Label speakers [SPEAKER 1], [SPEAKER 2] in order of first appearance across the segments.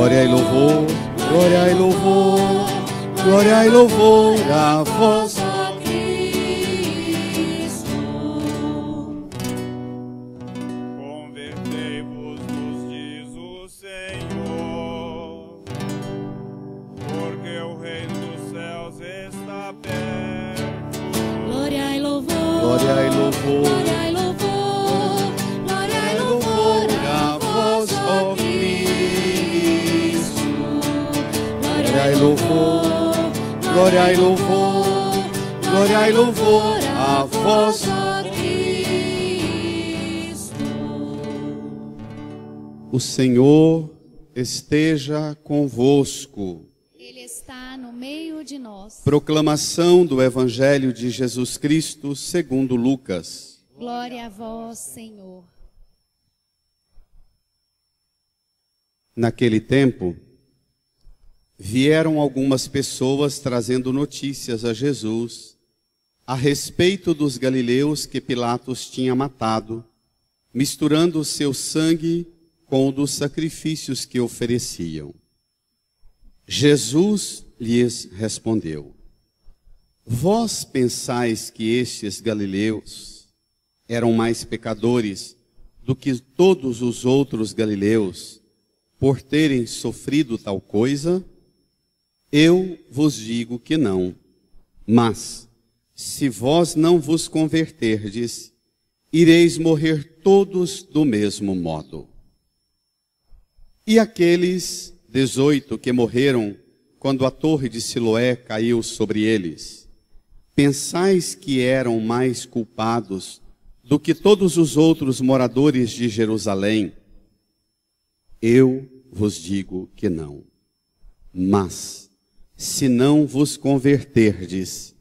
[SPEAKER 1] Glória e louvor, glória e louvor, glória e louvor a vós, ó
[SPEAKER 2] Cristo.
[SPEAKER 3] Convertei-vos, nos diz o Senhor, porque o reino dos céus está perto.
[SPEAKER 2] Glória e louvor,
[SPEAKER 1] glória e louvor,
[SPEAKER 2] glória e louvor, glória e louvor a vós, ó Cristo.
[SPEAKER 1] glória e louvor, glória e louvor, glória e louvor a vós,
[SPEAKER 2] ó Cristo.
[SPEAKER 1] O Senhor esteja convosco.
[SPEAKER 2] Ele está no meio de nós.
[SPEAKER 1] Proclamação do Evangelho de Jesus Cristo segundo Lucas.
[SPEAKER 2] Glória a vós, Senhor.
[SPEAKER 1] Naquele tempo, vieram algumas pessoas trazendo notícias a Jesus a respeito dos galileus que Pilatos tinha matado, misturando o seu sangue com o dos sacrifícios que ofereciam. Jesus lhes respondeu: Vós pensais que estes galileus eram mais pecadores do que todos os outros galileus por terem sofrido tal coisa? Eu vos digo que não. Mas, se vós não vos converterdes, ireis morrer todos do mesmo modo. E aqueles 18 que morreram quando a torre de Siloé caiu sobre eles, pensais que eram mais culpados do que todos os outros moradores de Jerusalém? Eu vos digo que não. Mas, se não vos converterdes,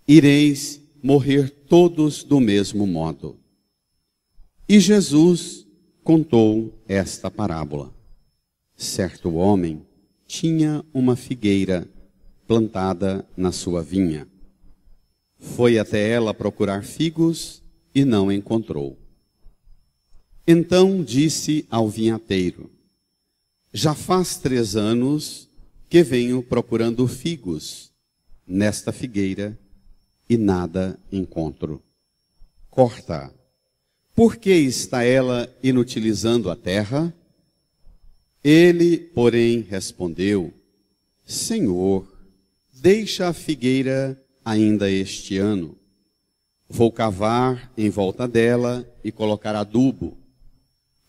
[SPEAKER 1] ireis morrer todos do mesmo modo. E Jesus contou esta parábola. Certo homem tinha uma figueira plantada na sua vinha. Foi até ela procurar figos e não encontrou. Então disse ao vinhateiro: Já faz 3 anos que venho procurando figos nesta figueira e nada encontro. Corta. Por que está ela inutilizando a terra? Ele, porém, respondeu: Senhor, deixa a figueira ainda este ano. Vou cavar em volta dela e colocar adubo.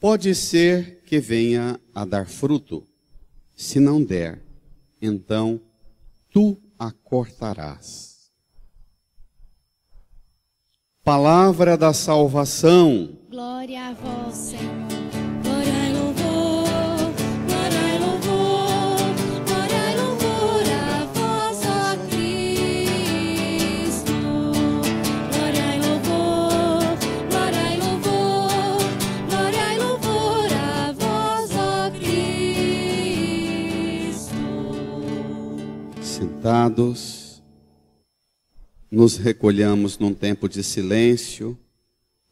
[SPEAKER 1] Pode ser que venha a dar fruto. Se não der, então tu a cortarás. Palavra da salvação.
[SPEAKER 2] Glória a vós, Senhor. Glória e louvor, glória e louvor, glória e louvor a vós, ó Cristo. Glória e louvor, glória e louvor, glória e louvor a vós, ó Cristo.
[SPEAKER 1] Sentados, nos recolhamos num tempo de silêncio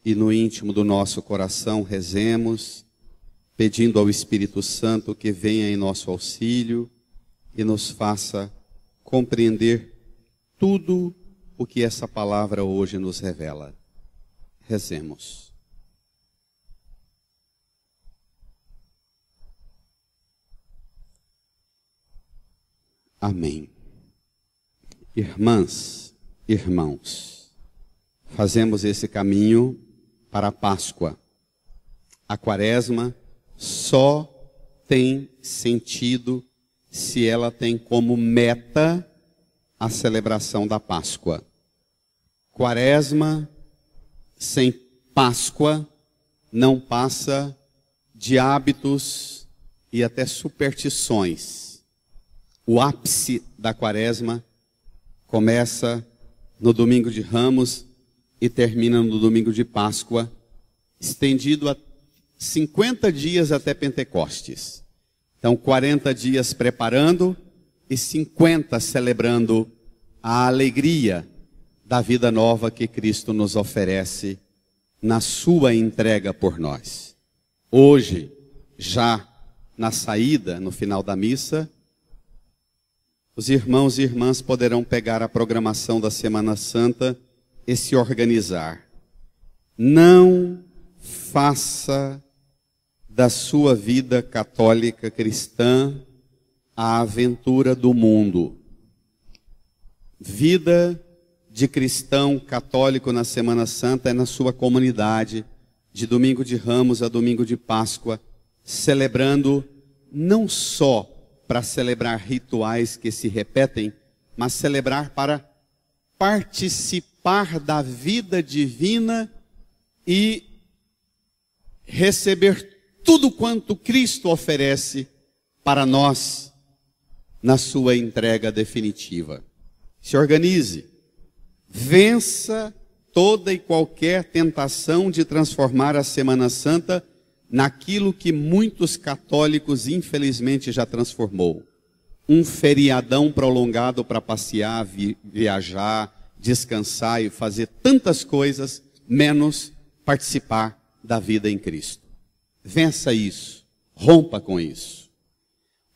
[SPEAKER 1] e no íntimo do nosso coração rezemos, pedindo ao Espírito Santo que venha em nosso auxílio e nos faça compreender tudo o que essa palavra hoje nos revela. Rezemos. Amém. Irmãs, irmãos, fazemos esse caminho para a Páscoa. A Quaresma só tem sentido se ela tem como meta a celebração da Páscoa. Quaresma sem Páscoa não passa de hábitos e até superstições. O ápice da Quaresma começa no domingo de Ramos e termina no domingo de Páscoa, estendido a 50 dias até Pentecostes. Então, 40 dias preparando e 50 celebrando a alegria da vida nova que Cristo nos oferece na sua entrega por nós. Hoje, já na saída, no final da missa, os irmãos e irmãs poderão pegar a programação da Semana Santa e se organizar. Não faça da sua vida católica cristã a aventura do mundo. Vida de cristão católico na Semana Santa é na sua comunidade, de domingo de Ramos a domingo de Páscoa, celebrando não só para celebrar rituais que se repetem, mas celebrar para participar da vida divina e receber tudo quanto Cristo oferece para nós na sua entrega definitiva. Se organize, vença toda e qualquer tentação de transformar a Semana Santa naquilo que muitos católicos infelizmente já transformou. Um feriadão prolongado para passear, viajar, descansar e fazer tantas coisas, menos participar da vida em Cristo. Vença isso, rompa com isso.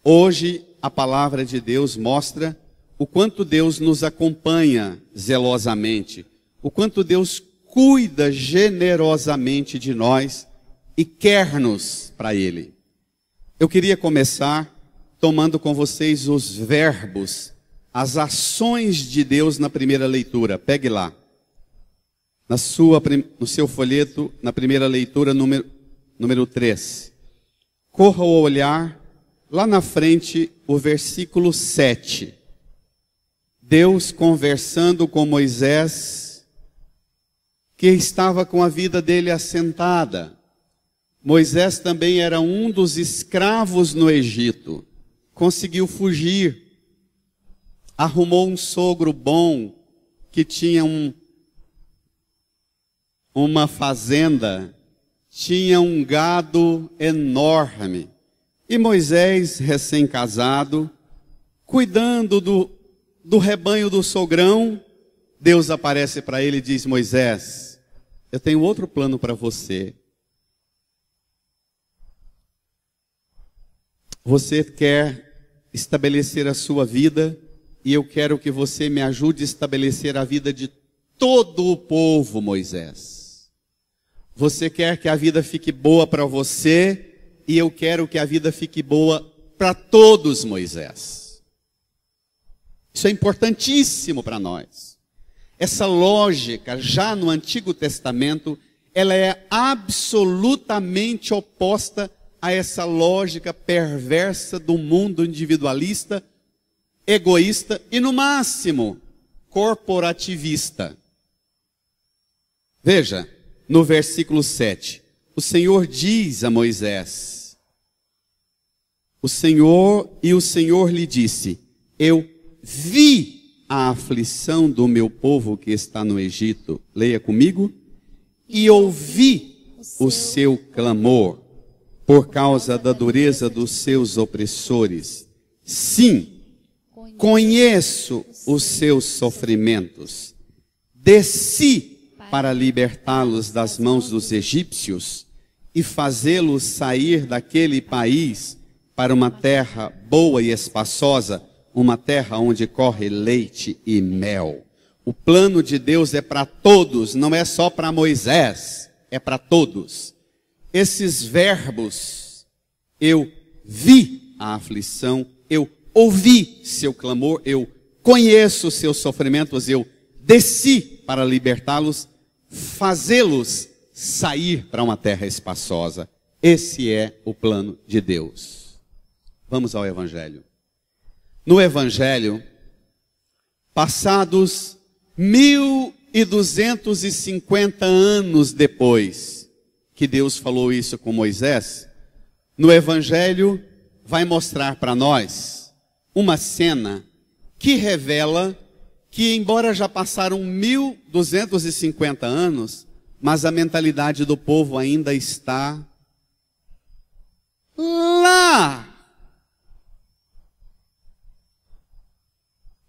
[SPEAKER 1] Hoje a palavra de Deus mostra o quanto Deus nos acompanha zelosamente, o quanto Deus cuida generosamente de nós e quer-nos para Ele. Eu queria começar tomando com vocês os verbos, as ações de Deus na primeira leitura. Pegue lá. No seu folheto, na primeira leitura, número 3. Corra ao olhar, lá na frente, o versículo 7. Deus conversando com Moisés, que estava com a vida dele assentada. Moisés também era um dos escravos no Egito. Conseguiu fugir. Arrumou um sogro bom, que tinha uma fazenda, tinha um gado enorme. E Moisés, recém-casado, cuidando do rebanho do sogrão, Deus aparece para ele e diz: Moisés, eu tenho outro plano para você. Você quer estabelecer a sua vida e eu quero que você me ajude a estabelecer a vida de todo o povo, Moisés. Você quer que a vida fique boa para você e eu quero que a vida fique boa para todos, Moisés. Isso é importantíssimo para nós. Essa lógica, já no Antigo Testamento, ela é absolutamente oposta a essa lógica perversa do mundo individualista, egoísta e, no máximo, corporativista. Veja, no versículo 7, o Senhor diz a Moisés, o Senhor lhe disse: eu vi a aflição do meu povo que está no Egito, leia comigo, e ouvi o seu clamor por causa da dureza dos seus opressores. Sim, conheço os seus sofrimentos. Desci para libertá-los das mãos dos egípcios e fazê-los sair daquele país para uma terra boa e espaçosa, uma terra onde corre leite e mel. O plano de Deus é para todos, não é só para Moisés, é para todos. Esses verbos, eu vi a aflição, eu ouvi seu clamor, eu conheço os seus sofrimentos, eu desci para libertá-los, fazê-los sair para uma terra espaçosa. Esse é o plano de Deus. Vamos ao Evangelho. No Evangelho, passados 1250 anos depois que Deus falou isso com Moisés, no Evangelho vai mostrar para nós uma cena que revela que, embora já passaram 1250 anos, mas a mentalidade do povo ainda está lá.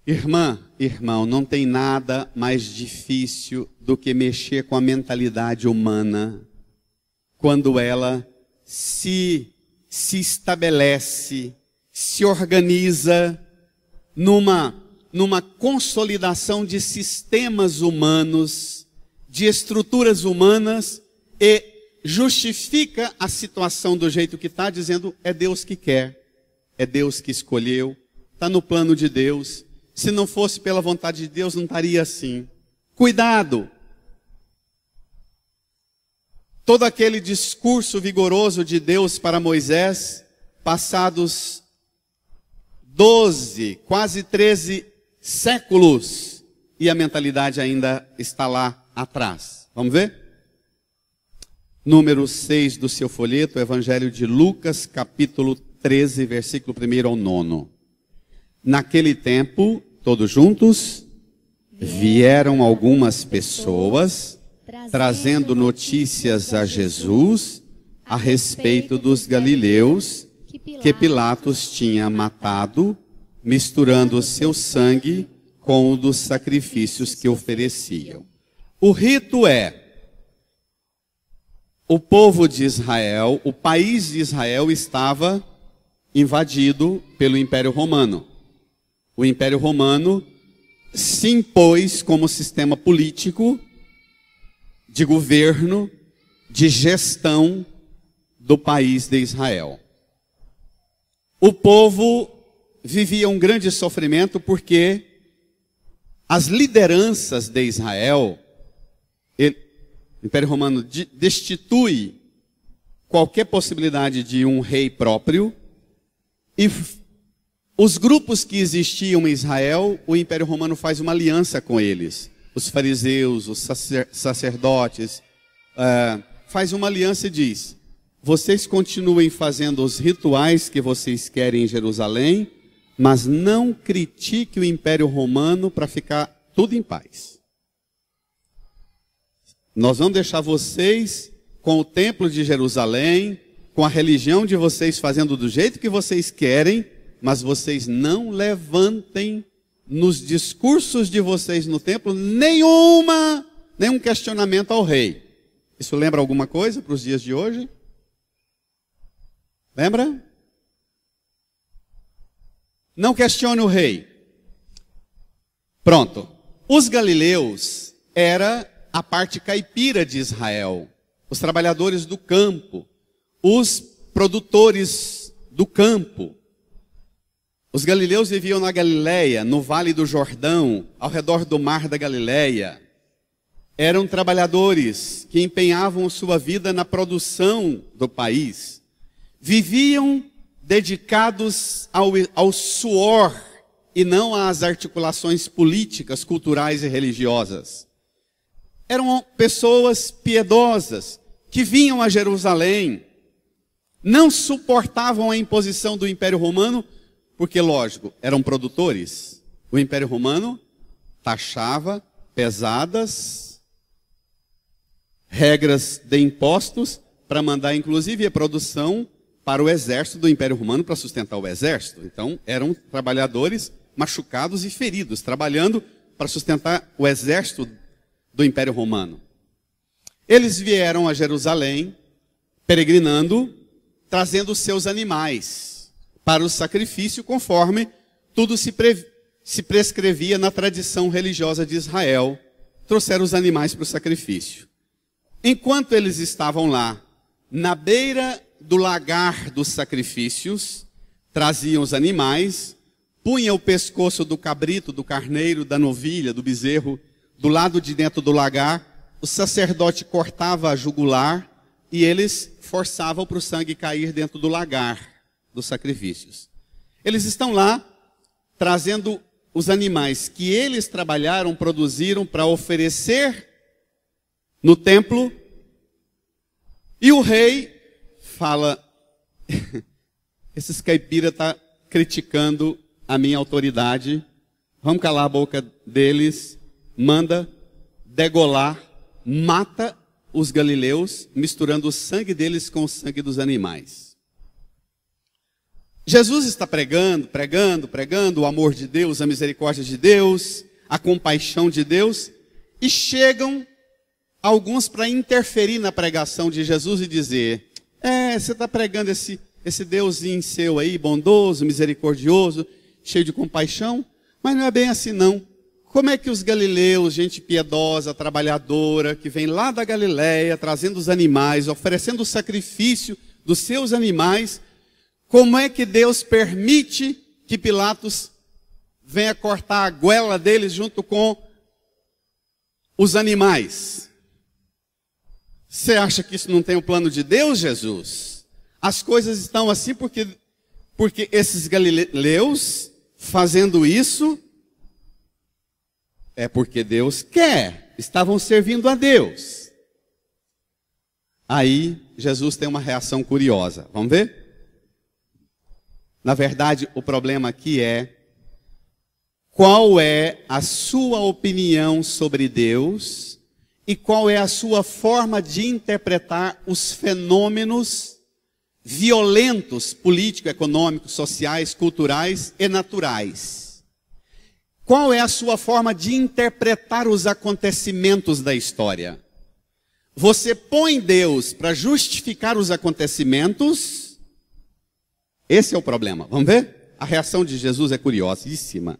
[SPEAKER 1] Irmã, irmão, não tem nada mais difícil do que mexer com a mentalidade humana quando ela se se estabelece, se organiza numa consolidação de sistemas humanos, de estruturas humanas, e justifica a situação do jeito que está, dizendo, é Deus que quer, é Deus que escolheu, está no plano de Deus. Se não fosse pela vontade de Deus, não estaria assim. Cuidado! Todo aquele discurso vigoroso de Deus para Moisés, passados 12, quase 13 séculos, e a mentalidade ainda está lá atrás. Vamos ver? Número 6 do seu folheto, Evangelho de Lucas, capítulo 13, versículo 1 ao 9. Naquele tempo, todos juntos, vieram algumas pessoas trazendo notícias a Jesus a respeito dos galileus que Pilatos tinha matado, misturando o seu sangue com o dos sacrifícios que ofereciam. O rito é: o povo de Israel, o país de Israel estava invadido pelo Império Romano. O Império Romano se impôs como sistema político, de governo, de gestão do país de Israel. O povo vivia um grande sofrimento porque as lideranças de Israel, o Império Romano destitui qualquer possibilidade de um rei próprio, e os grupos que existiam em Israel, o Império Romano faz uma aliança com eles. Os fariseus, os sacerdotes, faz uma aliança e diz: vocês continuem fazendo os rituais que vocês querem em Jerusalém, mas não critique o Império Romano para ficar tudo em paz. Nós vamos deixar vocês com o templo de Jerusalém, com a religião de vocês fazendo do jeito que vocês querem, mas vocês não levantem nos discursos de vocês no templo nenhum questionamento ao rei. Isso lembra alguma coisa para os dias de hoje? Lembra? Não questione o rei. Pronto. Os galileus era a parte caipira de Israel. Os trabalhadores do campo. Os produtores do campo. Os galileus viviam na Galileia, no Vale do Jordão, ao redor do Mar da Galileia. Eram trabalhadores que empenhavam sua vida na produção do país. Viviam dedicados ao suor e não às articulações políticas, culturais e religiosas. Eram pessoas piedosas que vinham a Jerusalém, não suportavam a imposição do Império Romano, porque, lógico, eram produtores. O Império Romano taxava pesadas regras de impostos para mandar, inclusive, a produção para o exército do Império Romano, para sustentar o exército. Então, eram trabalhadores machucados e feridos, trabalhando para sustentar o exército do Império Romano. Eles vieram a Jerusalém, peregrinando, trazendo os seus animais para o sacrifício, conforme tudo se prescrevia na tradição religiosa de Israel. Trouxeram os animais para o sacrifício. Enquanto eles estavam lá, na beira do lagar dos sacrifícios, traziam os animais, punha o pescoço do cabrito, do carneiro, da novilha, do bezerro, do lado de dentro do lagar, o sacerdote cortava a jugular e eles forçavam para o sangue cair dentro do lagar dos sacrifícios. Eles estão lá trazendo os animais que eles trabalharam, produziram para oferecer no templo, e o rei fala: esses caipiras estão criticando a minha autoridade, vamos calar a boca deles, manda degolar, mata os galileus, misturando o sangue deles com o sangue dos animais. Jesus está pregando o amor de Deus, a misericórdia de Deus, a compaixão de Deus, e chegam alguns para interferir na pregação de Jesus e dizer: você está pregando esse Deusinho seu aí, bondoso, misericordioso, cheio de compaixão, mas não é bem assim não. Como é que os galileus, gente piedosa, trabalhadora, que vem lá da Galileia, trazendo os animais, oferecendo o sacrifício dos seus animais, como é que Deus permite que Pilatos venha cortar a goela deles junto com os animais? Você acha que isso não tem o plano de Deus, Jesus? As coisas estão assim porque esses galileus fazendo isso é porque Deus quer. Estavam servindo a Deus. Aí Jesus tem uma reação curiosa. Vamos ver? Na verdade, o problema aqui é: qual é a sua opinião sobre Deus e qual é a sua forma de interpretar os fenômenos violentos, políticos, econômicos, sociais, culturais e naturais? Qual é a sua forma de interpretar os acontecimentos da história? Você põe Deus para justificar os acontecimentos? Esse é o problema. Vamos ver? A reação de Jesus é curiosíssima.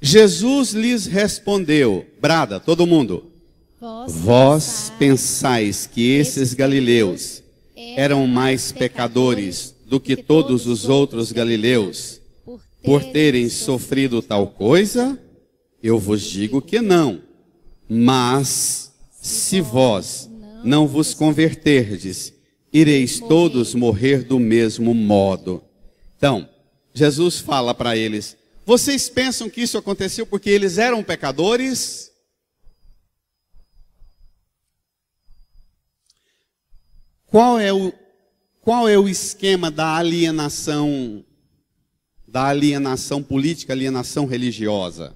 [SPEAKER 1] Jesus lhes respondeu, brada, todo mundo. Vós pensais que esses galileus eram mais pecadores do que todos os outros galileus, por terem sofrido tal coisa? Eu vos digo que não. Mas, se vós não vos converterdes, ireis todos morrer do mesmo modo. Então, Jesus fala para eles: vocês pensam que isso aconteceu porque eles eram pecadores? Qual é o esquema da alienação política, alienação religiosa?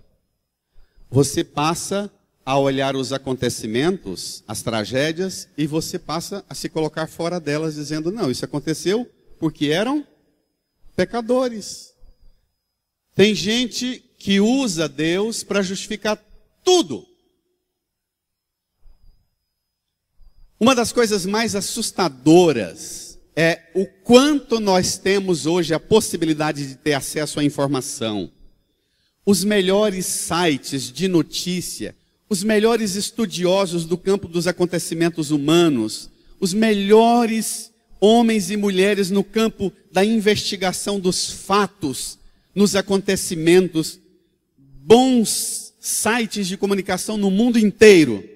[SPEAKER 1] Você passa a olhar os acontecimentos, as tragédias, e você passa a se colocar fora delas, dizendo: não, isso aconteceu porque eram pecadores. Tem gente que usa Deus para justificar tudo. Uma das coisas mais assustadoras é o quanto nós temos hoje a possibilidade de ter acesso à informação. Os melhores sites de notícia, os melhores estudiosos do campo dos acontecimentos humanos, os melhores homens e mulheres no campo da investigação dos fatos, nos acontecimentos, bons sites de comunicação no mundo inteiro.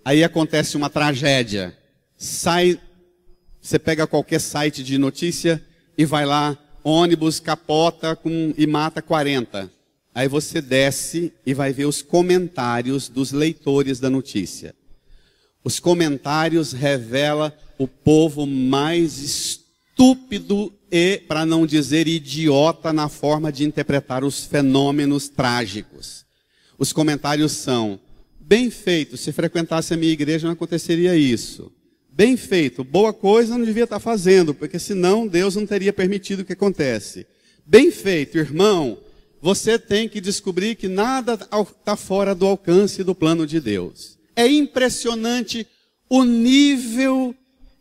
[SPEAKER 1] Aí acontece uma tragédia. Você pega qualquer site de notícia e vai lá, ônibus capota e mata 40. Aí você desce e vai ver os comentários dos leitores da notícia. Os comentários revelam o povo mais estúpido e, para não dizer idiota, na forma de interpretar os fenômenos trágicos. Os comentários são: bem feito, se frequentasse a minha igreja não aconteceria isso. Bem feito, boa coisa não devia estar fazendo, porque senão Deus não teria permitido que acontece. Bem feito, irmão, você tem que descobrir que nada está fora do alcance do plano de Deus. É impressionante o nível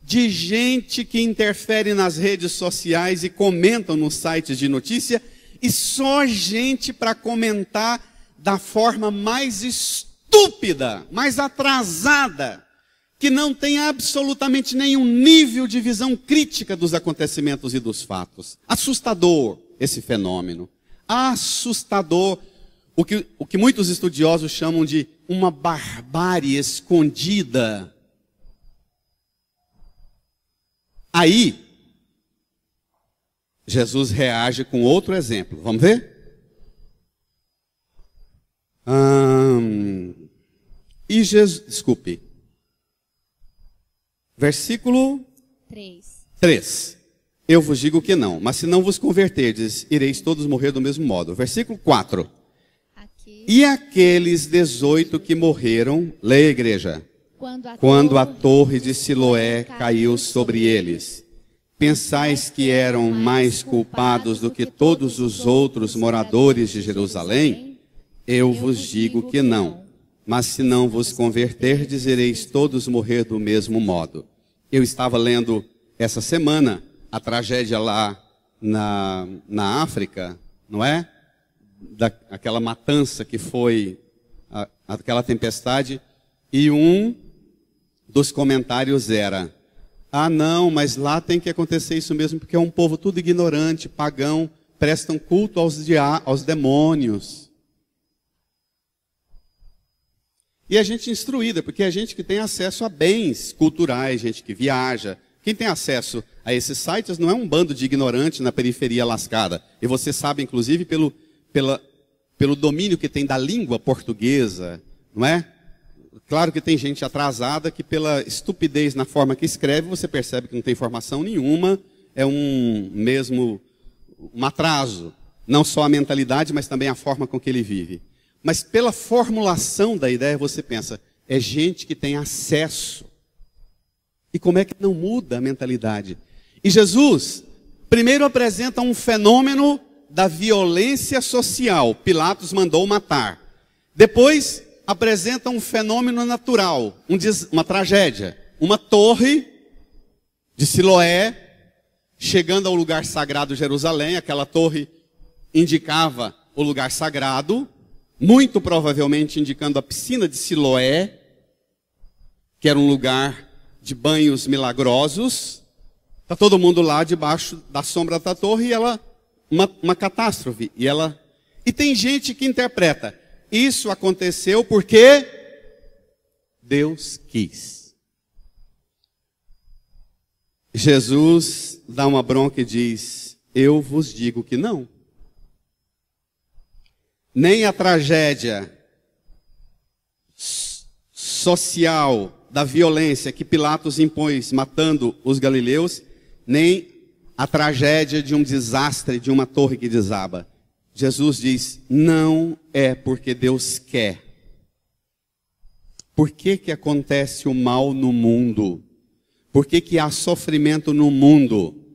[SPEAKER 1] de gente que interfere nas redes sociais e comentam nos sites de notícia, e só gente para comentar da forma mais estúpida, mais atrasada, que não tem absolutamente nenhum nível de visão crítica dos acontecimentos e dos fatos. Assustador esse fenômeno. Assustador. O que muitos estudiosos chamam de uma barbárie escondida. Aí, Jesus reage com outro exemplo. Vamos ver? Versículo 3. Eu vos digo que não, mas se não vos converterdes, ireis todos morrer do mesmo modo. Versículo 4. E aqueles 18 que morreram, leia, igreja, quando a torre de Siloé caiu sobre eles, pensais que eram mais culpados do que todos os outros moradores de Jerusalém? Eu vos digo que não. Mas se não vos converterdes, ireis todos morrer do mesmo modo. Eu estava lendo essa semana a tragédia lá na África, não é? Aquela matança que foi aquela tempestade, e um dos comentários era: ah não, mas lá tem que acontecer isso mesmo, porque é um povo tudo ignorante, pagão, prestam culto aos demônios. E a gente instruída, porque é gente que tem acesso a bens culturais, gente que viaja. Quem tem acesso a esses sites não é um bando de ignorantes na periferia lascada. E você sabe, inclusive, pelo domínio que tem da língua portuguesa, não é? Claro que tem gente atrasada que pela estupidez na forma que escreve, você percebe que não tem informação nenhuma, é um atraso. Não só a mentalidade, mas também a forma com que ele vive. Mas pela formulação da ideia, você pensa, é gente que tem acesso. E como é que não muda a mentalidade? E Jesus primeiro apresenta um fenômeno da violência social. Pilatos mandou matar. Depois apresenta um fenômeno natural, uma tragédia. Uma torre de Siloé, chegando ao lugar sagrado de Jerusalém. Aquela torre indicava o lugar sagrado, muito provavelmente indicando a piscina de Siloé, que era um lugar de banhos milagrosos. Está todo mundo lá debaixo da sombra da torre, e uma catástrofe. E tem gente que interpreta, isso aconteceu porque Deus quis. Jesus dá uma bronca e diz: eu vos digo que não. Nem a tragédia social da violência que Pilatos impôs matando os galileus, nem a tragédia de um desastre, de uma torre que desaba. Jesus diz, não é porque Deus quer. Por que acontece o mal no mundo? Por que há sofrimento no mundo?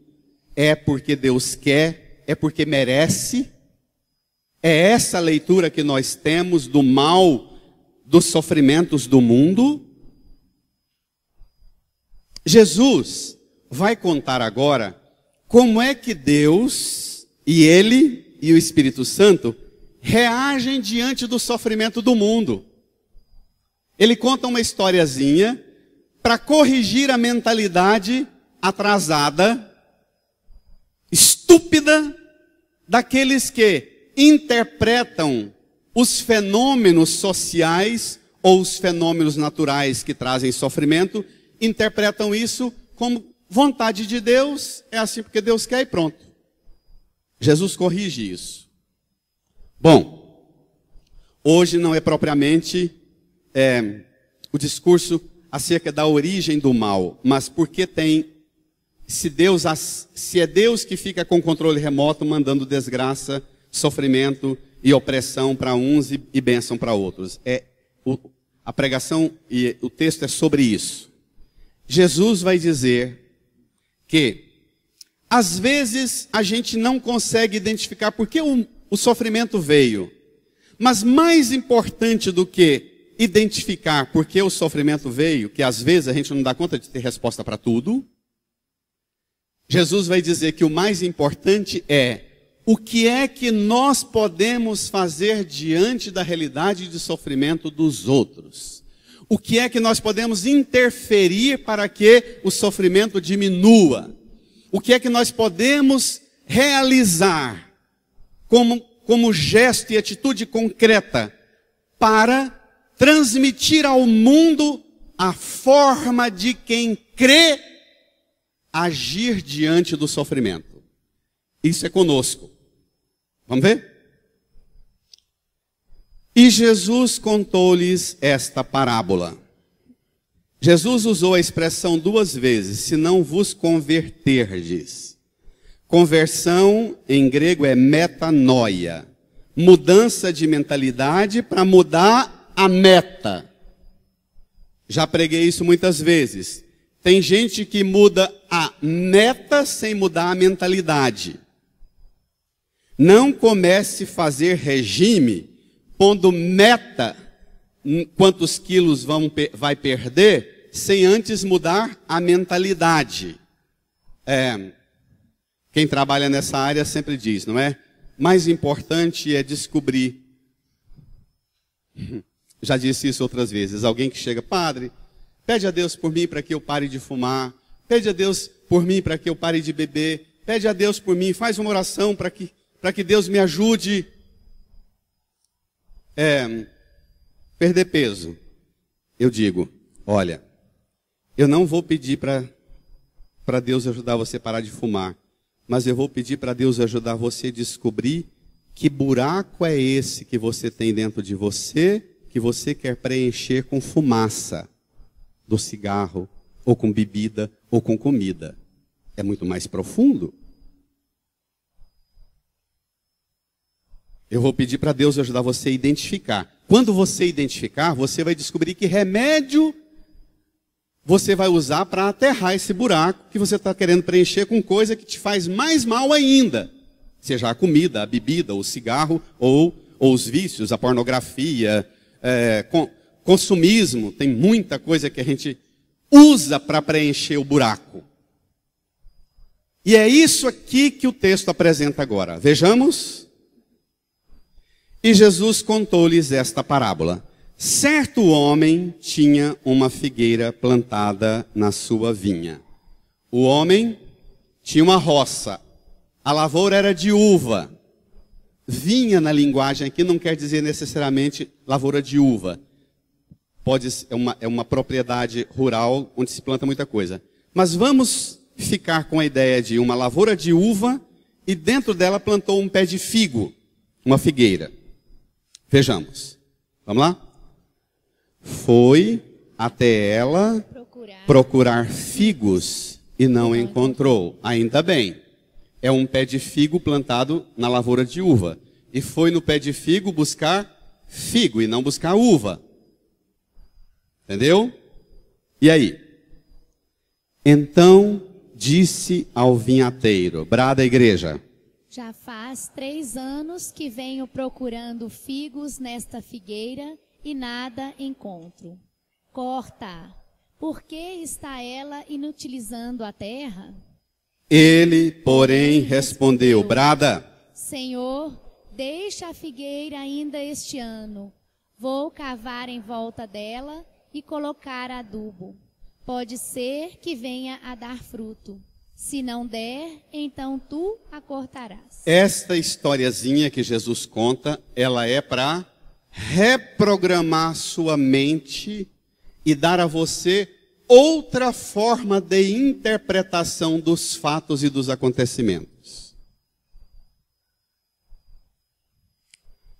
[SPEAKER 1] É porque Deus quer? É porque merece? É essa leitura que nós temos do mal, dos sofrimentos do mundo? Jesus vai contar agora como é que Deus e Ele e o Espírito Santo reagem diante do sofrimento do mundo. Ele conta uma historiazinha para corrigir a mentalidade atrasada, estúpida, daqueles que interpretam os fenômenos sociais ou os fenômenos naturais que trazem sofrimento, interpretam isso como vontade de Deus, é assim porque Deus quer e pronto. Jesus corrige isso. Bom, hoje não é propriamente o discurso acerca da origem do mal, mas porque se é Deus que fica com controle remoto, mandando desgraça, sofrimento e opressão para uns e bênção para outros. A pregação e o texto é sobre isso. Jesus vai dizer que, às vezes, a gente não consegue identificar por que o sofrimento veio. Mas mais importante do que identificar por que o sofrimento veio, que às vezes a gente não dá conta de ter resposta para tudo, Jesus vai dizer que o mais importante é o que é que nós podemos fazer diante da realidade de sofrimento dos outros. O que é que nós podemos interferir para que o sofrimento diminua? O que é que nós podemos realizar como gesto e atitude concreta para transmitir ao mundo a forma de quem crê agir diante do sofrimento? Isso é conosco. Vamos ver? E Jesus contou-lhes esta parábola. Jesus usou a expressão 2 vezes, se não vos converterdes. Conversão em grego é metanoia. Mudança de mentalidade para mudar a meta. Já preguei isso muitas vezes. Tem gente que muda a meta sem mudar a mentalidade. Não comece a fazer regime pondo meta, quantos quilos vai perder, sem antes mudar a mentalidade. Quem trabalha nessa área sempre diz, não é? Mais importante é descobrir. Já disse isso outras vezes. Alguém que chega, padre, pede a Deus por mim para que eu pare de fumar. Pede a Deus por mim para que eu pare de beber. Pede a Deus por mim, faz uma oração para que Deus me ajude. Perder peso. Eu digo, olha, eu não vou pedir para Deus ajudar você a parar de fumar. Mas eu vou pedir para Deus ajudar você a descobrir que buraco é esse que você tem dentro de você, que você quer preencher com fumaça do cigarro, ou com bebida, ou com comida. É muito mais profundo. Eu vou pedir para Deus ajudar você a identificar. Quando você identificar, você vai descobrir que remédio você vai usar para aterrar esse buraco que você está querendo preencher com coisa que te faz mais mal ainda. Seja a comida, a bebida, o cigarro ou os vícios, a pornografia, consumismo. Tem muita coisa que a gente usa para preencher o buraco. E é isso aqui que o texto apresenta agora. Vejamos. E Jesus contou-lhes esta parábola. Certo homem tinha uma figueira plantada na sua vinha. O homem tinha uma roça. A lavoura era de uva. Vinha na linguagem aqui não quer dizer necessariamente lavoura de uva. É uma propriedade rural onde se planta muita coisa. Mas vamos ficar com a ideia de uma lavoura de uva e dentro dela plantou um pé de figo, uma figueira. Vejamos. Vamos lá? Foi até ela procurar figos e não encontrou. Ainda bem. É um pé de figo plantado na lavoura de uva. E foi no pé de figo buscar figo e não buscar uva. Entendeu? E aí? Então disse ao vinhateiro, brada a igreja.
[SPEAKER 2] Já faz 3 anos que venho procurando figos nesta figueira e nada encontro. Corta, por que está ela inutilizando a terra?
[SPEAKER 1] Ele, porém, respondeu, brada.
[SPEAKER 2] Senhor, deixa a figueira ainda este ano. Vou cavar em volta dela e colocar adubo. Pode ser que venha a dar fruto. Se não der, então tu a cortarás.
[SPEAKER 1] Esta historiazinha que Jesus conta, ela é para reprogramar sua mente e dar a você outra forma de interpretação dos fatos e dos acontecimentos.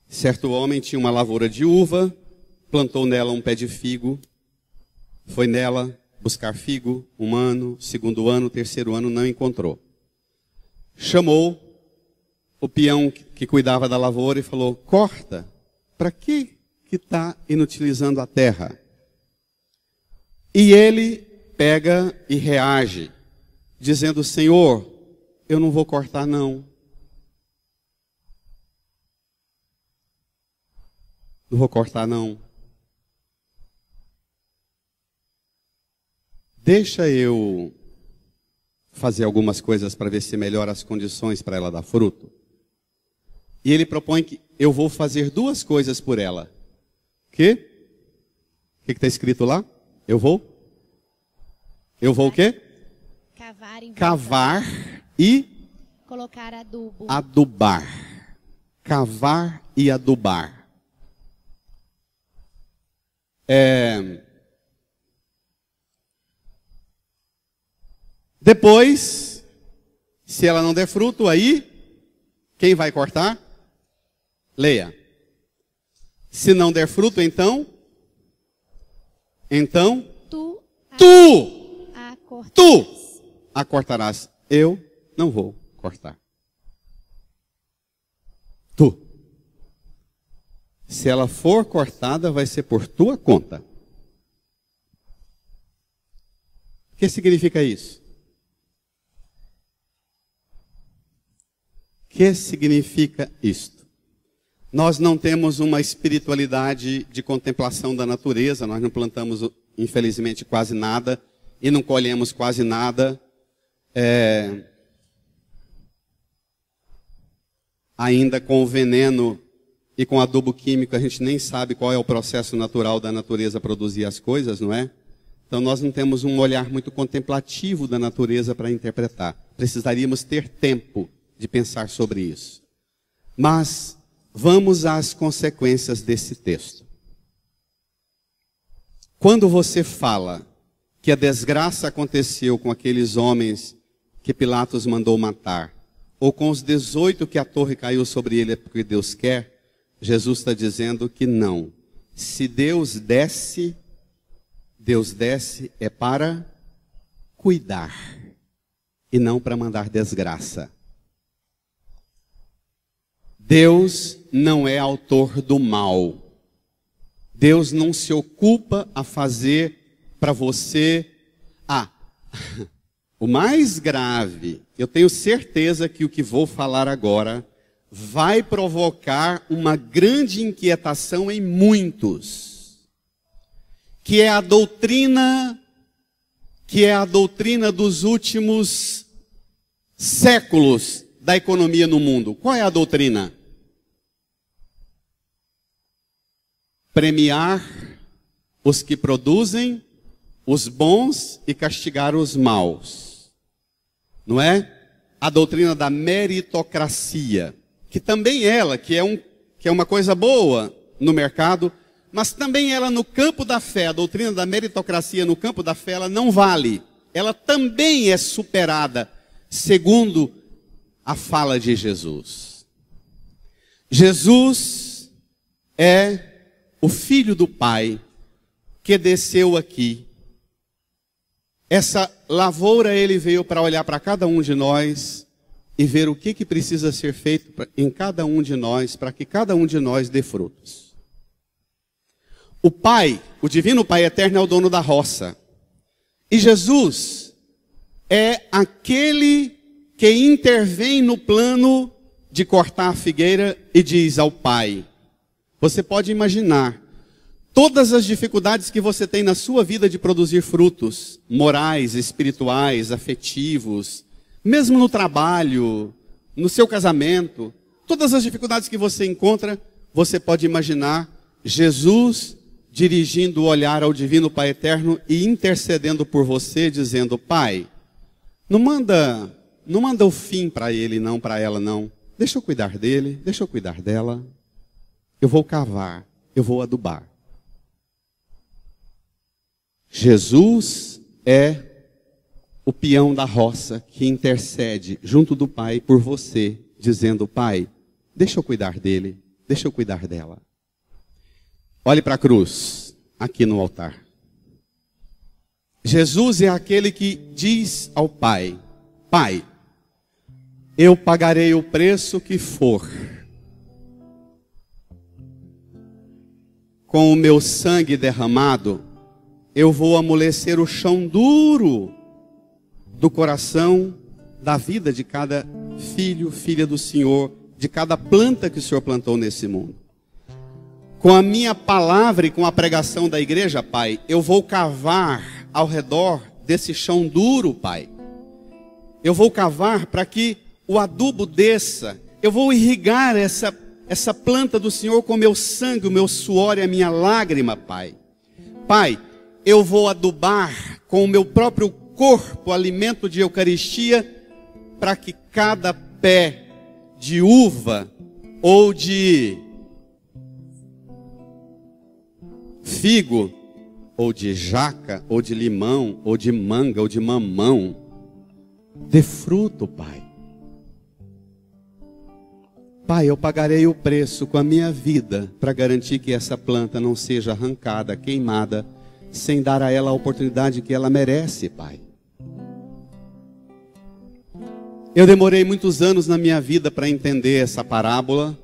[SPEAKER 1] Certo homem tinha uma lavoura de uva, plantou nela um pé de figo, foi nela buscar figo, 1 ano, 2º ano, 3º ano, não encontrou. Chamou o peão que cuidava da lavoura e falou, corta, para que está inutilizando a terra? E ele pega e reage, dizendo, Senhor, eu não vou cortar não. Não vou cortar não. Deixa eu fazer algumas coisas para ver se melhora as condições para ela dar fruto. E ele propõe que eu vou fazer 2 coisas por ela. O que está escrito lá? Eu vou o quê? Cavar e
[SPEAKER 2] colocar adubo.
[SPEAKER 1] Adubar. Cavar e adubar. Depois, se ela não der fruto, aí, quem vai cortar? Leia. Se não der fruto, então tu a cortarás. Eu não vou cortar. Tu. Se ela for cortada, vai ser por tua conta. O que significa isso? O que significa isto? Nós não temos uma espiritualidade de contemplação da natureza, nós não plantamos, infelizmente, quase nada, e não colhemos quase nada. ainda com o veneno e com adubo químico, a gente nem sabe qual é o processo natural da natureza produzir as coisas, não é? Então nós não temos um olhar muito contemplativo da natureza para interpretar. Precisaríamos ter tempo de pensar sobre isso. Mas vamos às consequências desse texto. Quando você fala que a desgraça aconteceu com aqueles homens que Pilatos mandou matar, ou com os 18 que a torre caiu sobre ele porque Deus quer, Jesus está dizendo que não. Se Deus desce é para cuidar e não para mandar desgraça. Deus não é autor do mal. Deus não se ocupa a fazer para você... o mais grave, eu tenho certeza que o que vou falar agora vai provocar uma grande inquietação em muitos, que é a doutrina dos últimos séculos da economia no mundo. Qual é a doutrina? Premiar os que produzem, os bons, e castigar os maus. Não é? A doutrina da meritocracia, que também ela, que é uma coisa boa no mercado, mas também ela no campo da fé, a doutrina da meritocracia no campo da fé, ela não vale. Ela também é superada, segundo a fala de Jesus. Jesus é o Filho do Pai que desceu aqui. Essa lavoura ele veio para olhar para cada um de nós e ver o que precisa ser feito em cada um de nós, para que cada um de nós dê frutos. O Pai, o Divino Pai Eterno, é o dono da roça. E Jesus é aquele que intervém no plano de cortar a figueira e diz ao Pai: você pode imaginar todas as dificuldades que você tem na sua vida de produzir frutos morais, espirituais, afetivos, mesmo no trabalho, no seu casamento, todas as dificuldades que você encontra, você pode imaginar Jesus dirigindo o olhar ao Divino Pai Eterno e intercedendo por você, dizendo: Pai, não manda o fim para ele, não, para ela, não. Deixa eu cuidar dele, deixa eu cuidar dela. Eu vou cavar, eu vou adubar. Jesus é o peão da roça que intercede junto do Pai por você, dizendo: Pai, deixa eu cuidar dele, deixa eu cuidar dela. Olhe para a cruz, aqui no altar. Jesus é aquele que diz ao Pai: Pai, eu pagarei o preço que for. Com o meu sangue derramado, eu vou amolecer o chão duro do coração, da vida de cada filho, filha do Senhor, de cada planta que o Senhor plantou nesse mundo. Com a minha palavra e com a pregação da igreja, Pai, eu vou cavar ao redor desse chão duro, Pai. Eu vou cavar para que o adubo desça. Eu vou irrigar essa planta do Senhor com o meu sangue, o meu suor e a minha lágrima, Pai. Pai, eu vou adubar com o meu próprio corpo, alimento de Eucaristia, para que cada pé de uva ou de figo, ou de jaca, ou de limão, ou de manga, ou de mamão, dê fruto, Pai. Pai, eu pagarei o preço com a minha vida para garantir que essa planta não seja arrancada, queimada, sem dar a ela a oportunidade que ela merece, Pai. Eu demorei muitos anos na minha vida para entender essa parábola,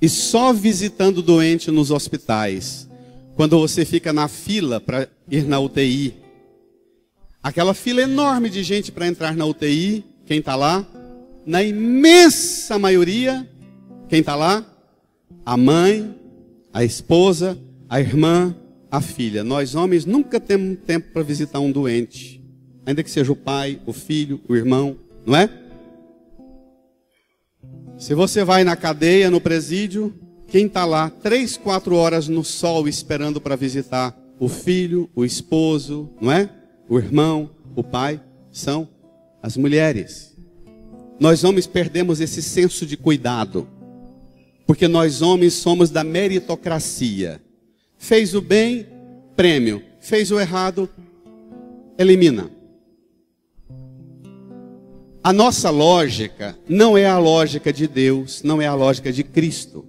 [SPEAKER 1] e só visitando doente nos hospitais, quando você fica na fila para ir na UTI, aquela fila enorme de gente para entrar na UTI, quem está lá? Na imensa maioria, quem está lá? A mãe, a esposa, a irmã, a filha. Nós homens nunca temos tempo para visitar um doente, ainda que seja o pai, o filho, o irmão, não é? Se você vai na cadeia, no presídio, quem está lá 3, 4 horas no sol esperando para visitar o filho, o esposo, não é? O irmão, o pai, são as mulheres. Nós homens perdemos esse senso de cuidado, porque nós homens somos da meritocracia. Fez o bem, prêmio. Fez o errado, elimina. A nossa lógica não é a lógica de Deus, não é a lógica de Cristo.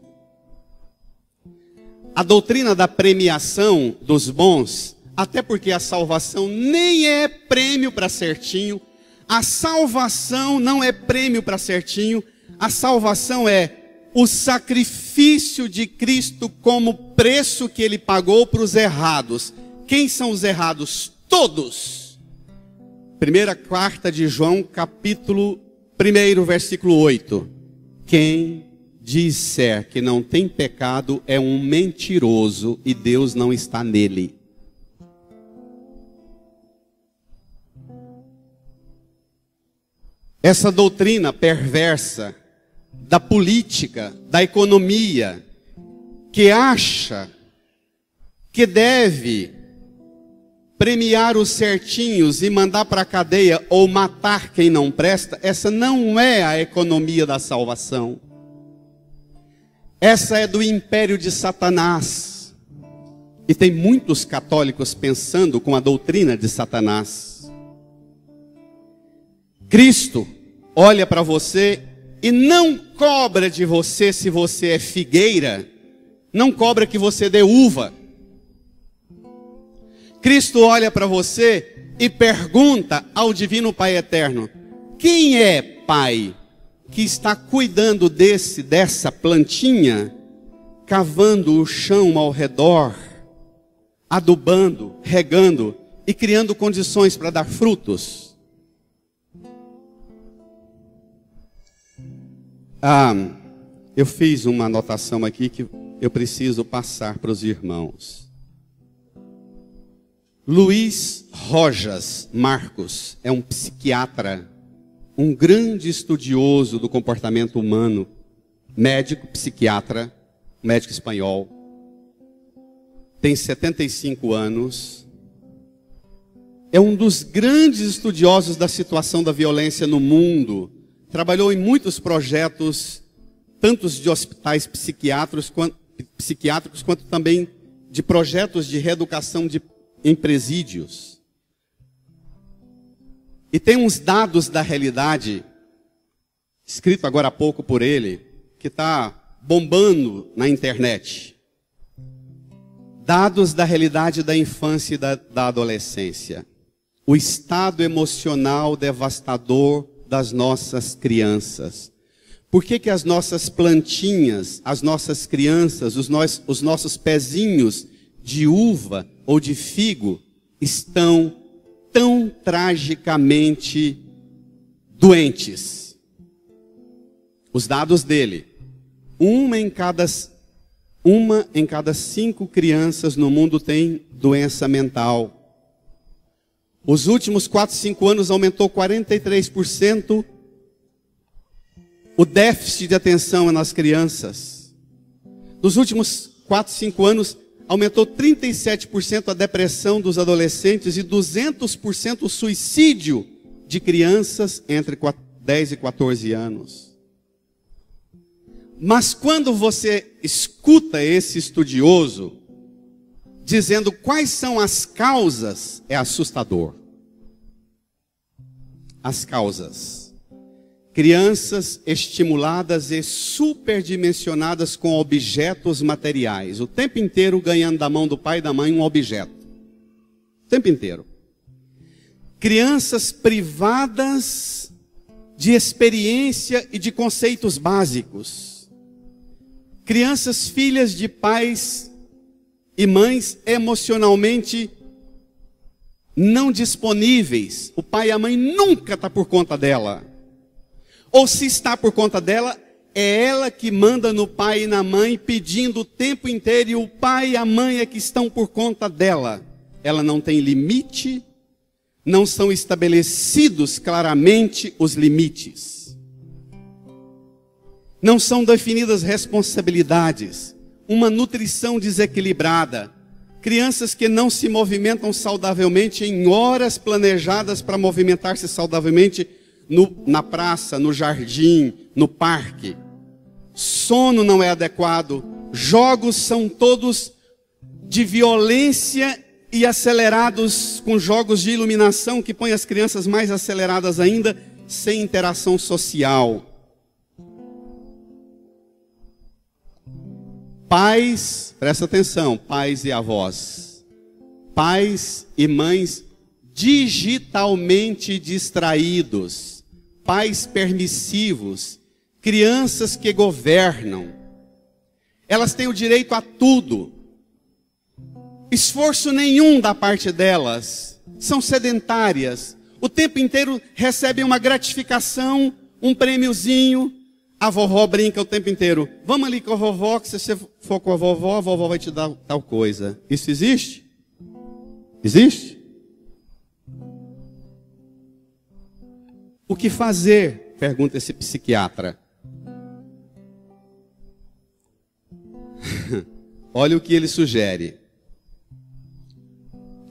[SPEAKER 1] A doutrina da premiação dos bons, até porque a salvação nem é prêmio para certinho, a salvação não é prêmio para certinho, a salvação é o sacrifício de Cristo como preço que ele pagou para os errados. Quem são os errados? Todos. Primeira carta de João, capítulo 1, versículo 8. Quem disser que não tem pecado é um mentiroso e Deus não está nele. Essa doutrina perversa da política, da economia, que acha que deve premiar os certinhos e mandar para a cadeia ou matar quem não presta, essa não é a economia da salvação. Essa é do império de Satanás. E tem muitos católicos pensando com a doutrina de Satanás. Cristo olha para você e não cobra de você se você é figueira, não cobra que você dê uva. Cristo olha para você e pergunta ao Divino Pai Eterno: quem é Pai que está cuidando dessa plantinha, cavando o chão ao redor, adubando, regando e criando condições para dar frutos? Eu fiz uma anotação aqui que eu preciso passar para os irmãos. Luiz Rojas Marcos é um psiquiatra, um grande estudioso do comportamento humano, médico, psiquiatra, médico espanhol. Tem 75 anos. É um dos grandes estudiosos da situação da violência no mundo. Trabalhou em muitos projetos, tanto de hospitais psiquiátricos quanto também de projetos de reeducação em presídios. E tem uns dados da realidade, escrito agora há pouco por ele, que está bombando na internet. Dados da realidade da infância e da adolescência. O estado emocional devastador das nossas crianças. Por que as nossas plantinhas, as nossas crianças, os nossos pezinhos de uva ou de figo estão tão tragicamente doentes? Os dados dele: uma em cada 5 crianças no mundo tem doença mental. Os últimos 4, 5 anos aumentou 43% o déficit de atenção nas crianças. Nos últimos 4, 5 anos aumentou 37% a depressão dos adolescentes e 200% o suicídio de crianças entre 10 e 14 anos. Mas quando você escuta esse estudioso dizendo quais são as causas, é assustador. As causas: crianças estimuladas e superdimensionadas com objetos materiais, o tempo inteiro ganhando da mão do pai e da mãe um objeto, o tempo inteiro. Crianças privadas de experiência e de conceitos básicos. Crianças filhas de pais e mães emocionalmente não disponíveis. O pai e a mãe nunca estão por conta dela. Ou se está por conta dela, é ela que manda no pai e na mãe, pedindo o tempo inteiro, e o pai e a mãe é que estão por conta dela. Ela não tem limite, não são estabelecidos claramente os limites. Não são definidas responsabilidades, uma nutrição desequilibrada, crianças que não se movimentam saudavelmente em horas planejadas para movimentar-se saudavelmente na praça, no jardim, no parque. Sono não é adequado, jogos são todos de violência e acelerados, com jogos de iluminação que põem as crianças mais aceleradas ainda, sem interação social. Pais, presta atenção, pais e avós, pais e mães digitalmente distraídos, pais permissivos, crianças que governam, elas têm o direito a tudo, esforço nenhum da parte delas, são sedentárias, o tempo inteiro recebem uma gratificação, um prêmiozinho. A vovó brinca o tempo inteiro, vamos ali com a vovó, que se você for com a vovó vai te dar tal coisa. Isso existe? Existe? O que fazer? Pergunta esse psiquiatra. Olha o que ele sugere.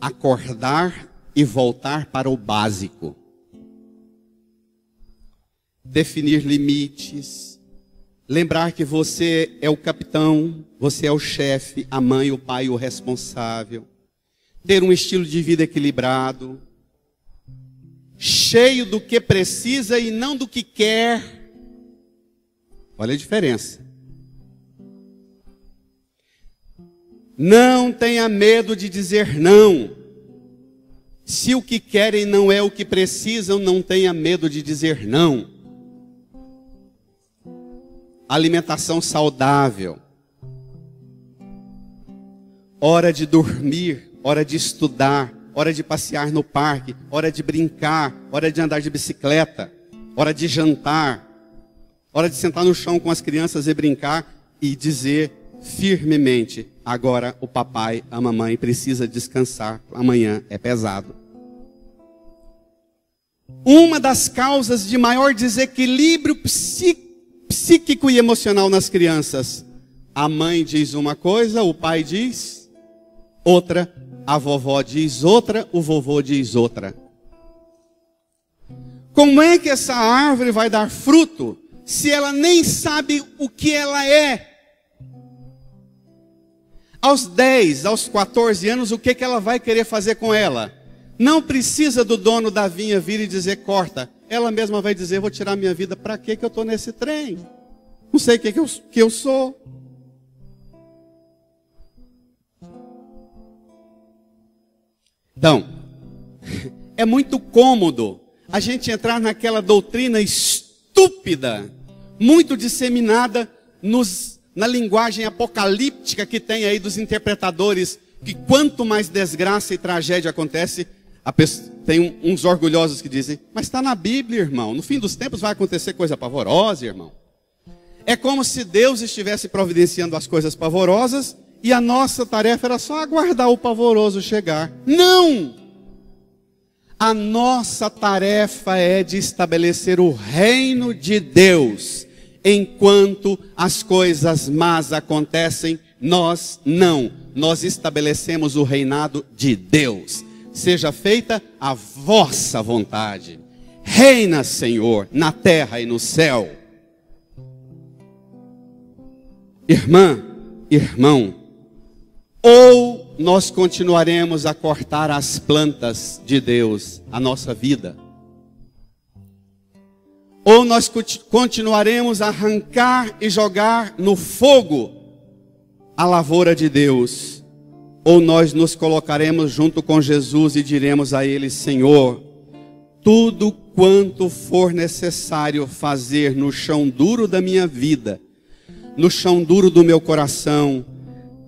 [SPEAKER 1] Acordar e voltar para o básico. Definir limites. Lembrar que você é o capitão, você é o chefe, a mãe, o pai, o responsável. Ter um estilo de vida equilibrado. Cheio do que precisa e não do que quer. Olha a diferença. Não tenha medo de dizer não. Se o que querem não é o que precisam, não tenha medo de dizer não. Alimentação saudável. Hora de dormir, hora de estudar, hora de passear no parque, hora de brincar, hora de andar de bicicleta, hora de jantar, hora de sentar no chão com as crianças e brincar e dizer firmemente, agora o papai, a mamãe precisa descansar, amanhã é pesado. Uma das causas de maior desequilíbrio psíquico e emocional nas crianças, a mãe diz uma coisa, o pai diz outra, a vovó diz outra, o vovô diz outra. Como é que essa árvore vai dar fruto se ela nem sabe o que ela é? Aos 10, aos 14 anos, o que ela vai querer fazer com ela? Não precisa do dono da vinha vir e dizer corta. Ela mesma vai dizer, vou tirar minha vida, para que eu estou nesse trem? Não sei o que eu sou. Então, é muito cômodo a gente entrar naquela doutrina estúpida, muito disseminada na linguagem apocalíptica que tem aí dos interpretadores, que quanto mais desgraça e tragédia acontece, tem uns orgulhosos que dizem, mas está na Bíblia, irmão, no fim dos tempos vai acontecer coisa pavorosa, irmão. É como se Deus estivesse providenciando as coisas pavorosas e a nossa tarefa era só aguardar o pavoroso chegar. Não! A nossa tarefa é de estabelecer o reino de Deus. Enquanto as coisas más acontecem, nós não. Nós estabelecemos o reinado de Deus. Seja feita a vossa vontade. Reina, Senhor, na terra e no céu. Irmã, irmão, ou nós continuaremos a cortar as plantas de Deus, a nossa vida, ou nós continuaremos a arrancar e jogar no fogo a lavoura de Deus, ou nós nos colocaremos junto com Jesus e diremos a Ele, Senhor, tudo quanto for necessário fazer no chão duro da minha vida, no chão duro do meu coração,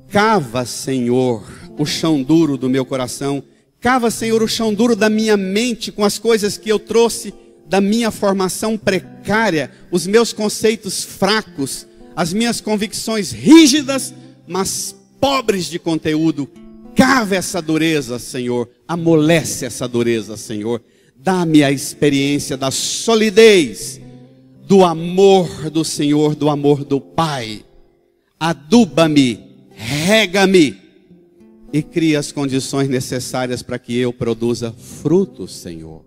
[SPEAKER 1] cava, Senhor, o chão duro do meu coração, cava, Senhor, o chão duro da minha mente com as coisas que eu trouxe da minha formação precária, os meus conceitos fracos, as minhas convicções rígidas, mas pobres de conteúdo. Cava essa dureza, Senhor, amolece essa dureza, Senhor. Dá-me a experiência da solidez, do amor do Senhor, do amor do Pai. Aduba-me, rega-me e cria as condições necessárias para que eu produza frutos, Senhor.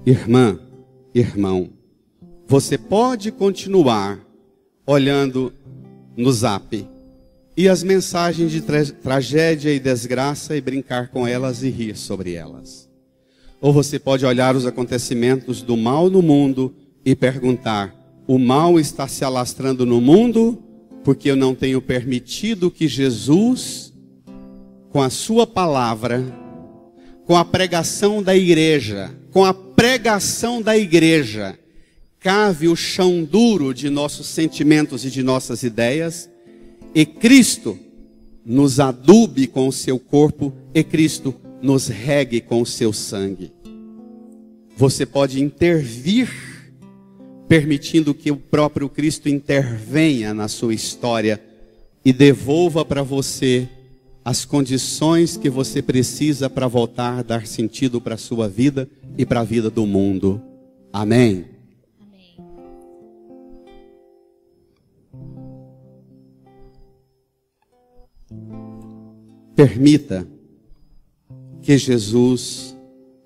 [SPEAKER 1] Irmã, irmão, você pode continuar olhando no Zap e as mensagens de tragédia e desgraça e brincar com elas e rir sobre elas. Ou você pode olhar os acontecimentos do mal no mundo e perguntar: o mal está se alastrando no mundo porque eu não tenho permitido que Jesus, com a sua palavra, com a pregação da igreja, cave o chão duro de nossos sentimentos e de nossas ideias, e Cristo nos adube com o seu corpo, e Cristo nos regue com o seu sangue. Você pode intervir, permitindo que o próprio Cristo intervenha na sua história e devolva para você as condições que você precisa para voltar a dar sentido para a sua vida e para a vida do mundo. Amém?
[SPEAKER 2] Amém.
[SPEAKER 1] Permita que Jesus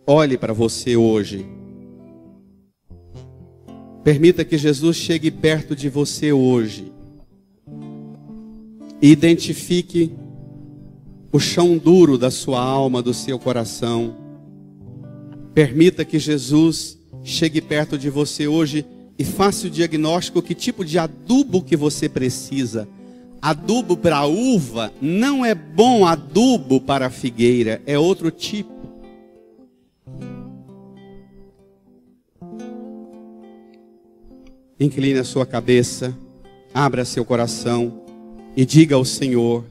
[SPEAKER 1] olhe para você hoje. Permita que Jesus chegue perto de você hoje e identifique o chão duro da sua alma, do seu coração. Permita que Jesus chegue perto de você hoje e faça o diagnóstico: que tipo de adubo que você precisa. Adubo para a uva não é bom adubo para a figueira, é outro tipo. Incline a sua cabeça, abra seu coração e diga ao Senhor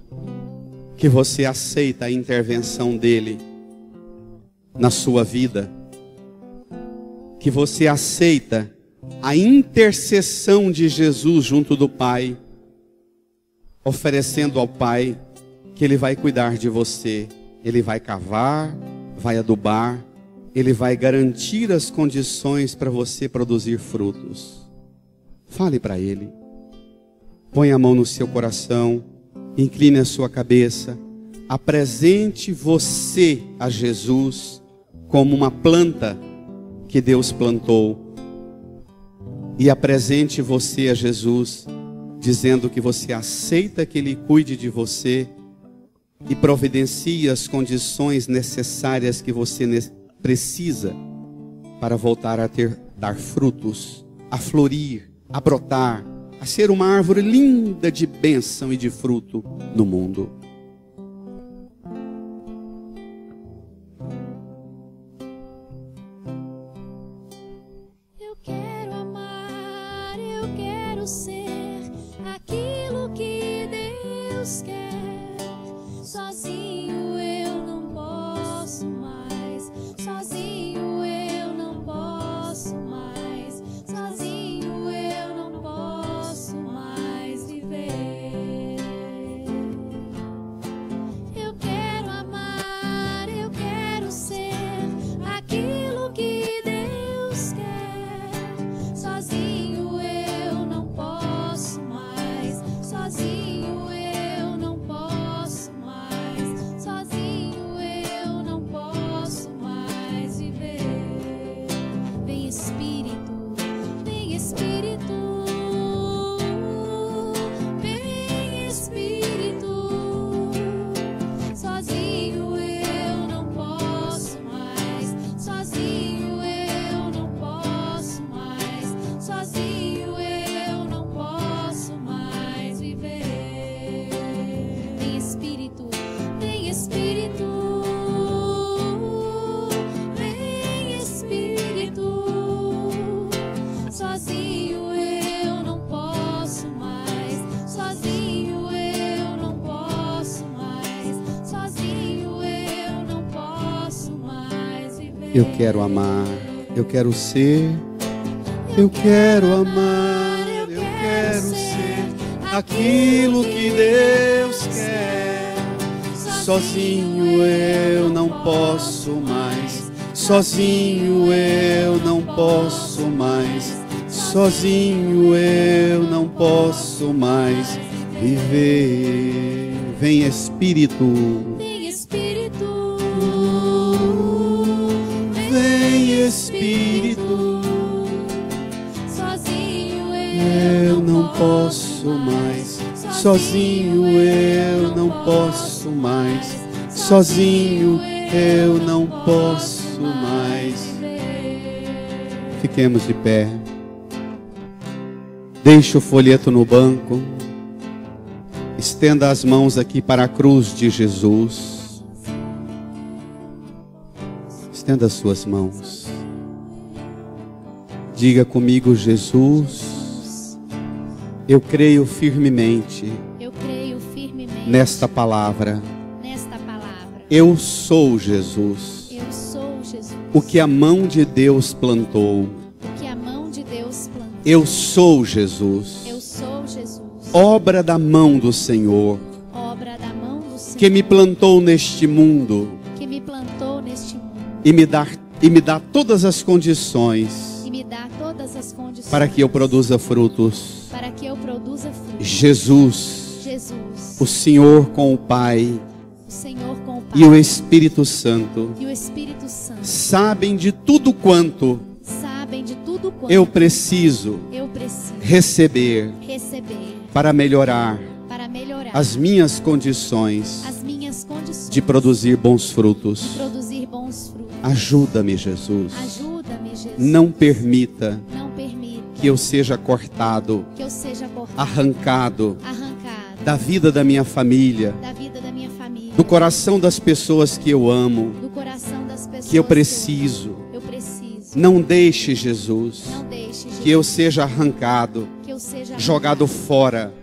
[SPEAKER 1] que você aceita a intervenção dEle na sua vida, que você aceita a intercessão de Jesus junto do Pai, oferecendo ao Pai que Ele vai cuidar de você. Ele vai cavar, vai adubar, Ele vai garantir as condições para você produzir frutos. Fale para Ele. Põe a mão no seu coração, incline a sua cabeça, apresente você a Jesus como uma planta que Deus plantou, e apresente você a Jesus dizendo que você aceita que Ele cuide de você e providencie as condições necessárias que você precisa para voltar a dar frutos, a florir, a brotar, a ser uma árvore linda de bênção e de fruto no mundo.
[SPEAKER 2] Eu quero amar, eu quero ser aquilo que Deus quer. Sozinho eu não posso mais, sozinho eu não posso mais, sozinho eu não posso mais viver. Eu quero amar, eu quero ser aquilo que Deus quer. Sozinho eu não posso mais, sozinho eu não posso mais, sozinho eu não posso mais viver. Vem Espírito, vem Espírito, vem Espírito. Sozinho eu não posso mais, sozinho eu não posso mais, sozinho eu não posso mais viver. Vem Espírito, vem Espírito, vem Espírito. Sozinho eu não posso mais, sozinho eu não posso mais, sozinho eu não posso mais viver.
[SPEAKER 1] Eu quero amar, eu quero ser, eu quero amar, eu quero ser aquilo que Deus quer. Sozinho eu não posso mais, Sozinho eu não posso mais. Sozinho eu não posso mais viver. Vem Espírito.
[SPEAKER 2] Vem Espírito.
[SPEAKER 1] Vem Espírito.
[SPEAKER 2] Sozinho
[SPEAKER 1] Eu não posso mais. Sozinho eu não posso mais. Sozinho eu não posso mais. Fiquemos de pé. Deixe o folheto no banco. Estenda as mãos aqui para a cruz de Jesus. Estenda as suas mãos. Diga comigo: Jesus, eu creio firmemente nesta palavra. Eu sou Jesus.
[SPEAKER 2] Eu sou Jesus.
[SPEAKER 1] O que a mão de Deus plantou.
[SPEAKER 2] O que a mão de Deus plantou.
[SPEAKER 1] Eu sou Jesus.
[SPEAKER 2] Eu sou Jesus.
[SPEAKER 1] Obra da mão do Senhor.
[SPEAKER 2] Obra da mão do Senhor.
[SPEAKER 1] Que me plantou neste mundo.
[SPEAKER 2] Que me plantou neste mundo.
[SPEAKER 1] E me dá todas as condições.
[SPEAKER 2] E me dá todas as condições.
[SPEAKER 1] Para que eu produza frutos.
[SPEAKER 2] Para que eu produza frutos.
[SPEAKER 1] Jesus.
[SPEAKER 2] Jesus.
[SPEAKER 1] O Senhor com o Pai.
[SPEAKER 2] O Senhor com o Pai.
[SPEAKER 1] E o Espírito Santo.
[SPEAKER 2] E o Espírito Santo.
[SPEAKER 1] Sabem de tudo quanto.
[SPEAKER 2] Sabem de tudo quanto.
[SPEAKER 1] Eu preciso receber para melhorar as minhas condições de produzir bons frutos. Ajuda-me, Jesus. Não permita que eu seja cortado, arrancado da vida da minha família, do coração das pessoas que eu amo, que eu preciso. Não deixe, Jesus, que eu seja arrancado, jogado fora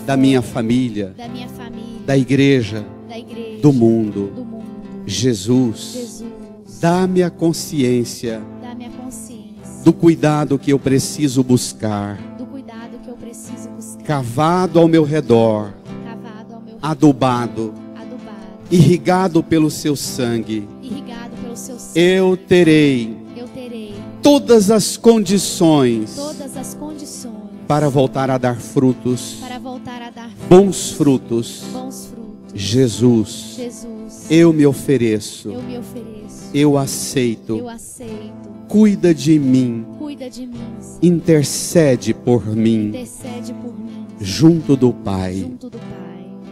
[SPEAKER 1] da minha família, da igreja, do mundo. Jesus, dá-me a consciência do cuidado que eu preciso buscar, cavado ao meu redor, adubado, irrigado pelo seu sangue. Eu terei todas as condições para voltar a dar frutos, bons frutos. Jesus, eu me ofereço, eu aceito. Cuida de mim, intercede por mim, junto do Pai.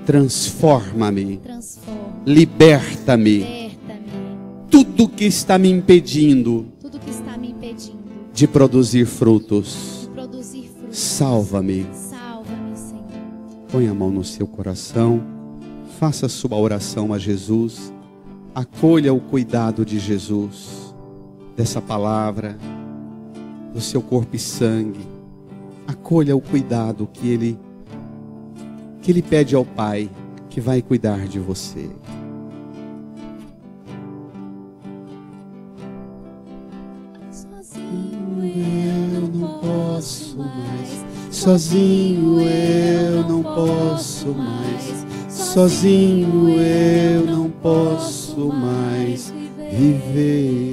[SPEAKER 1] Transforma-me, liberta-me. Tudo que está me impedindo de produzir frutos, salva-me. Põe a mão no seu coração, faça a sua oração a Jesus, acolha o cuidado de Jesus, dessa palavra, do seu corpo e sangue. Acolha o cuidado que Ele pede ao Pai, que vai cuidar de você. Eu não posso mais. Sozinho eu não posso mais. Sozinho eu não posso mais viver.